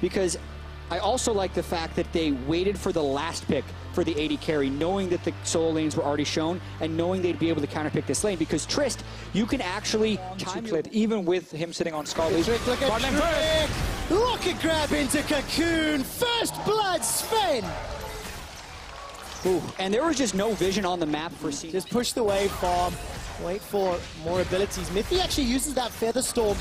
because I also like the fact that they waited for the last pick for the AD carry, knowing that the solo lanes were already shown and knowing they'd be able to counterpick this lane, because Trist, you can actually time it even with him sitting on Scarlet. Look at Trick! Rocket grab into Cocoon! First blood, Sven! Ooh, and there was just no vision on the map for C9. Just push the wave farm, wait for more abilities. Mithy actually uses that Feather Storm,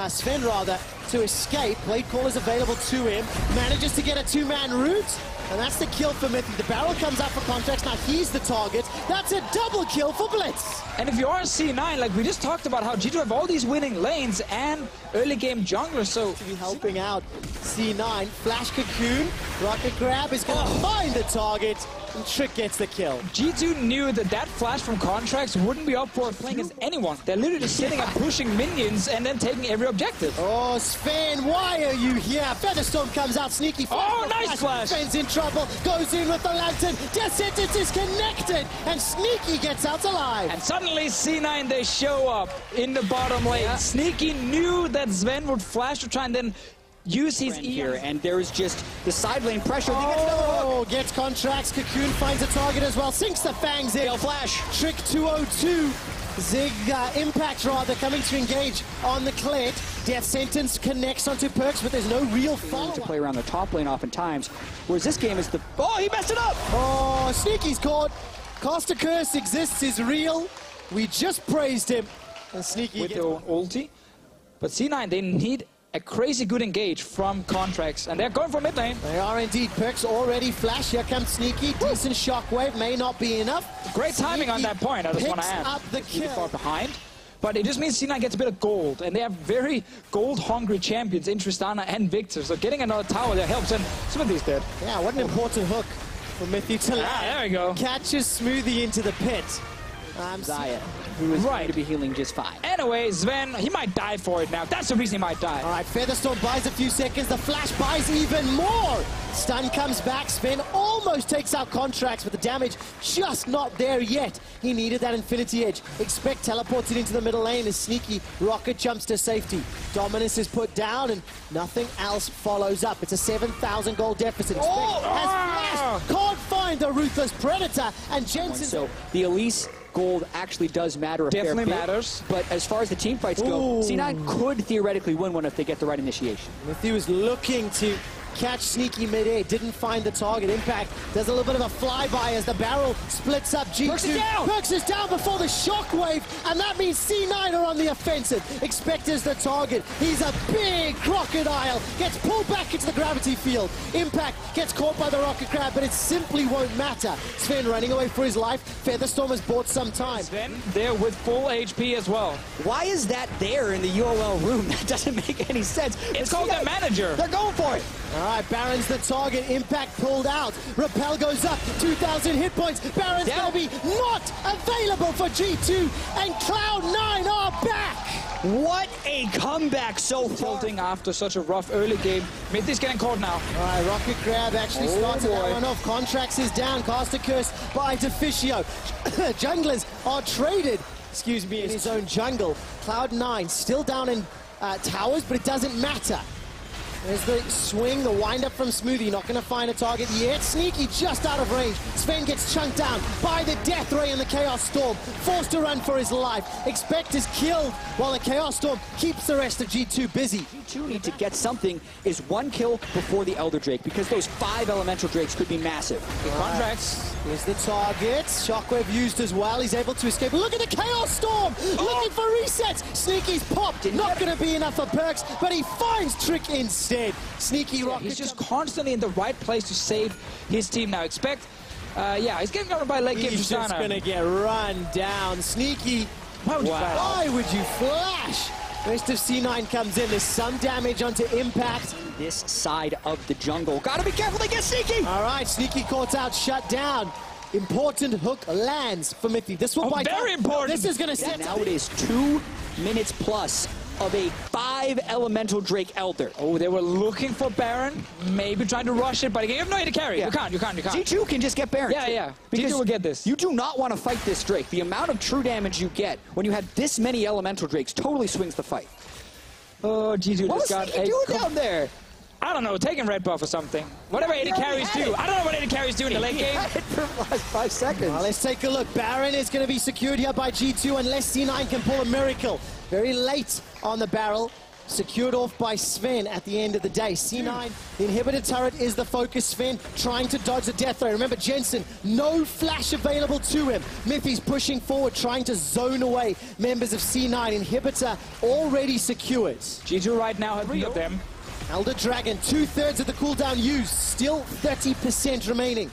Sven rather, to escape. Blade Call is available to him, manages to get a two-man route, and that's the kill for Mithy. The barrel comes out for Contracts, now he's the target. That's a double kill for Blitz. And if you are C9, like we just talked about how G2 have all these winning lanes and early game junglers, so... To be helping out C9, Flash Cocoon, Rocket Grab is going to find the target, and Trick gets the kill. G2 knew that that flash from Contracts wouldn't be up for playing against anyone. They're literally just sitting and pushing minions and then taking every objective. Oh, Sven, why are you here? Featherstorm comes out, sneaky flash. Oh, nice flash. Sven's in trouble, goes in with the lantern, Death Sentence is connected, and Sneaky gets out alive. And suddenly C9, they show up in the bottom lane. Yeah. Sneaky knew that Sven would flash to try and then use his here, and there is just the side lane pressure. Oh, gets Contracts, Cocoon finds a target as well, sinks the fangs in. Flash. Trick 202. Zig Impact rather coming to engage on the clit. Death Sentence connects onto Perks, but there's no real follow-up. To play around the top lane oftentimes, whereas this game is the... Oh, he messed it up! Oh, Sneaky's caught. Caster Curse exists, is real. We just praised him. And Sneaky with their own ulti. But C9, they need a crazy good engage from Contracts, and they're going for mid lane. They are indeed. Perks already flash. Here comes Sneaky. Decent shockwave, may not be enough. Great timing on that point, I just want to add. Up the kill. Far behind. But it just means C9 gets a bit of gold, and they have very gold-hungry champions in Tristana and Victor, so getting another tower there helps, and Smithy's dead. Yeah, what an important hook for Mithy to land. There we go. Catches Smoothie into the pit. Zaya, who is going to be healing just fine. Anyway, Sven, he might die for it now. That's the reason he might die. All right, Featherstorm buys a few seconds. The flash buys even more. Stun comes back. Sven almost takes out Contracts, but the damage just not there yet. He needed that Infinity Edge. Expect teleports it into the middle lane as Sneaky Rocket jumps to safety. Dominus is put down and nothing else follows up. It's a 7,000 gold deficit. Expect has flashed. Can't find the Ruthless Predator, and Jensen... So the Elise gold actually does matter a fair bit. Definitely matters. But as far as the team fights go, C9 could theoretically win one if they get the right initiation. Mithy was looking to catch Sneaky mid-air, didn't find the target. Impact does a little bit of a flyby as the barrel splits up. G2 Perks is down! Perks is down before the shockwave, and that means C9 are on the offensive. Expect is the target. He's a big crocodile, gets pulled back into the gravity field. Impact gets caught by the Rocket Crab, but it simply won't matter. Sven running away for his life. Featherstorm has bought some time. Sven there with full HP as well. Why is that there in the UOL room? That doesn't make any sense. It's called their manager. They're going for it. All right, Baron's the target. Impact pulled out. Repel goes up. 2,000 hit points. Baron's going to be not available for G2. And Cloud9 are back. What a comeback so far. Tilting after such a rough early game. Mithy's getting caught now. All right, Rocket Grab actually started that one off. Contracts is down. Caster Curse by Deficio. Junglers are traded, excuse me, in his own jungle. Cloud9 still down in towers, but it doesn't matter. There's the swing, the wind-up from Smoothie. Not going to find a target yet. Sneaky just out of range. Sven gets chunked down by the Death Ray and the Chaos Storm. Forced to run for his life. Expect is killed while the Chaos Storm keeps the rest of G2 busy. G2 need to get something is one kill before the Elder Drake, because those 5 Elemental Drakes could be massive. Contracts. Here's the target. Shockwave used as well. He's able to escape. Look at the Chaos Storm! Looking for resets. Sneaky's popped. Not going to be enough for Perks, but he finds Trick instead. Sneaky Rocket. He's just constantly in the right place to save his team now. Expect, yeah, he's getting covered by late game. He's just going to get run down. Sneaky. Why would you flash? Why would you flash? Rest of C9 comes in. There's some damage onto Impact. This side of the jungle. Gotta be careful, they get Sneaky! All right, Sneaky caught out, shut down. Important hook lands for Mithy. This will bite. Very important. This is going to set. Now it is 2 minutes plus of a 5 Elemental Drake Elder. Oh, they were looking for Baron, maybe trying to rush it, but you have no way to carry it. Yeah. You can't. G2 can just get Baron. Yeah. G2 will get this. You do not want to fight this Drake. The amount of true damage you get when you have this many Elemental Drakes totally swings the fight. Oh, G2 What just was got he doing down there? I don't know, taking red buff or something. Whatever AD carries do. I don't know what AD carries do in the late game. For like 5 seconds. Well, let's take a look. Baron is going to be secured here by G2 unless C9 can pull a miracle. Very late on the barrel. Secured off by Sven at the end of the day. C9, the inhibitor turret is the focus. Sven trying to dodge the death ray. Remember, Jensen, no flash available to him. Miffy's pushing forward, trying to zone away members of C9. Inhibitor already secured. G2 right now have 3 of them. Elder Dragon, 2/3 of the cooldown used. Still 30% remaining.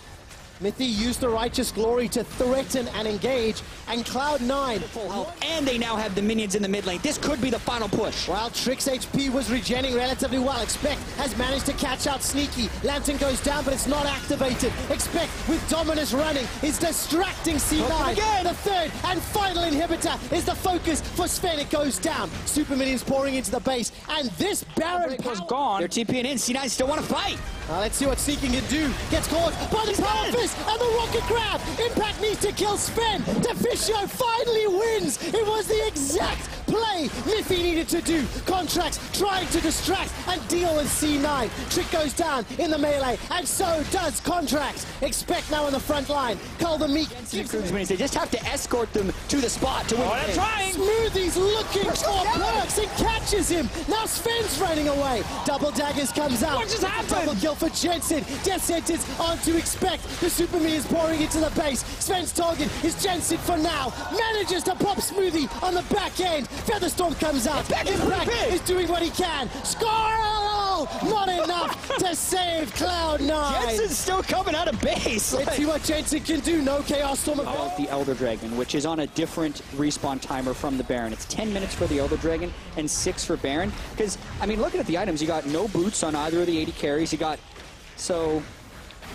Mithy used the Righteous Glory to threaten and engage, and Cloud9. And they now have the minions in the mid lane. This could be the final push. While Trick's HP was regenerating relatively well, Expect has managed to catch out Sneaky. Lantern goes down, but it's not activated. Expect, with Dominus running, is distracting C9. Again. The third and final inhibitor is the focus for Sven. It goes down. Super minions pouring into the base, and this Baron Was gone. They're TPing in. C9 still want to fight. Let's see what Sneaky can do. Gets caught by the power fist and the rocket grab. Impact needs to kill Sven. Deficio finally wins. It was the exact play Miffy needed to do. Contracts trying to distract and deal with C9. Trick goes down in the melee, and so does Contracts. Expect now in the front line. Call the Meek. They just have to escort them to the spot to win. Oh, they're trying. Smoothie's looking for Perks and catches him. Now Sven's running away. Double daggers comes out. What just happened? Double kill for Jensen. Death sentence onto Expect. The Super Me is pouring into the base. Sven's target is Jensen for now. Manages to pop Smoothie on the back end. Featherstorm comes out. Impact is doing what he can. Score! Not enough to save Cloud9. Jensen's still coming out of base. Let's see what Jensen can do. No Chaos Storm. The Elder Dragon, which is on a different respawn timer from the Baron. It's 10 minutes for the Elder Dragon and 6 for Baron. Because, I mean, looking at the items, you got no boots on either of the 80 carries. You got, so,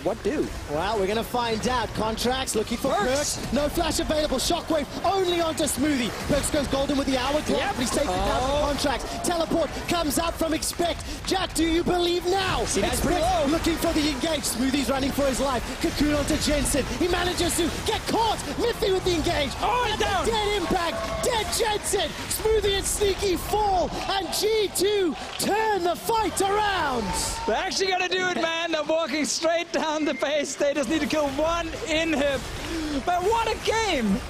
what do? Well, we're going to find out. Contracts looking for Perks. No flash available. Shockwave only onto Smoothie. Perks goes golden with the hourglass, but he's taken down for Contracts. Teleport comes out from Expect. Jack, do you believe now? See, that's pretty low. Looking for the engage. Smoothie's running for his life. Cocoon onto Jensen. He manages to get caught. Miffy with the engage. Oh, he's down. Dead Impact. Dead Jensen. Smoothie and Sneaky fall. And G2 turn the fight around. They're actually going to do it, man. They're walking straight down the base. They just need to kill one inhib. But what a game!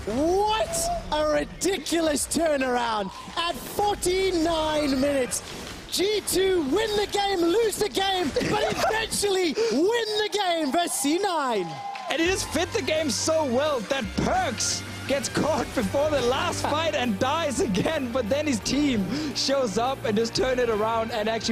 What a ridiculous turnaround at 49 minutes. G2 win the game, lose the game, but eventually win the game versus C9. And he just fit the game so well that Perks gets caught before the last fight and dies again, but then his team shows up and just turn it around and actually